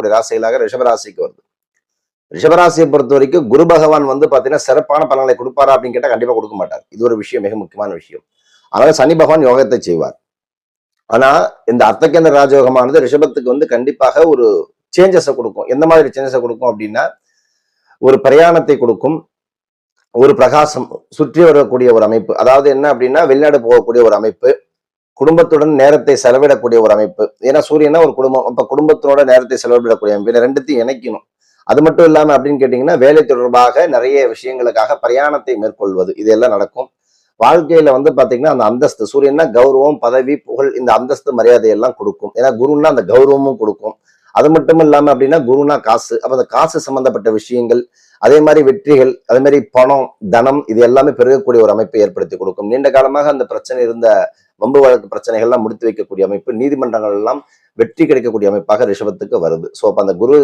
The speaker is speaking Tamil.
ராசிகளாக ரிஷபராசிக்கு வருது. ரிஷபராசியை பொறுத்த வரைக்கும் குரு பகவான் பாத்தீங்கன்னா சிறப்பான பலன்களை கொடுப்பாரா அப்படின்னு கேட்டா கண்டிப்பா கொடுக்க மாட்டார். இது ஒரு விஷயம், மிக முக்கியமான விஷயம். அதனால சனி பகவான் யோகத்தை செய்வார். ஆனா இந்த அர்த்தகேந்திர ராஜயோகமானது ரிஷபத்துக்கு கண்டிப்பாக ஒரு சேஞ்சஸை கொடுக்கும். எந்த மாதிரி சேஞ்சஸை கொடுக்கும் அப்படின்னா, ஒரு பிரயாணத்தை கொடுக்கும், ஒரு பிரகாசம், சுற்றி வரக்கூடிய ஒரு அமைப்பு. அதாவது என்ன அப்படின்னா, வெளிநாடு போகக்கூடிய ஒரு அமைப்பு, குடும்பத்துடன் நேரத்தை செலவிடக்கூடிய ஒரு அமைப்பு. ஏன்னா சூரியனா ஒரு குடும்பம், அப்ப குடும்பத்தோட நேரத்தை செலவிடக்கூடிய அமைப்பு. ரெண்டுத்தையும் இணைக்கணும். அது மட்டும் இல்லாம அப்படின்னு கேட்டீங்கன்னா, வேலை தொடர்பாக நிறைய விஷயங்களுக்காக பிரயாணத்தை மேற்கொள்வது, இதெல்லாம் நடக்கும். வாழ்க்கையில பாத்தீங்கன்னா அந்த அந்தஸ்து, சூரியன்னா கௌரவம், பதவி, புகழ், இந்த அந்தஸ்து மரியாதை எல்லாம் கொடுக்கும். ஏன்னா குருன்னா அந்த கௌரவமும் கொடுக்கும். அது மட்டும் இல்லாம அப்படின்னா குருனா காசு. அப்ப அந்த காசு சம்பந்தப்பட்ட விஷயங்கள், அதே மாதிரி வெற்றிகள், அதே மாதிரி பணம், தனம், இது எல்லாமே பெருகக்கூடிய ஒரு அமைப்பை ஏற்படுத்தி கொடுக்கும். நீண்ட காலமாக அந்த பிரச்சனை இருந்த வம்பு வழக்கு பிரச்சனைகள்லாம் முடித்து வைக்கக்கூடிய அமைப்பு, நீதிமன்றங்கள் எல்லாம் வெற்றி கிடைக்கக்கூடிய அமைப்பாக ரிஷபத்துக்கு வருது. சோ அப்ப அந்த குரு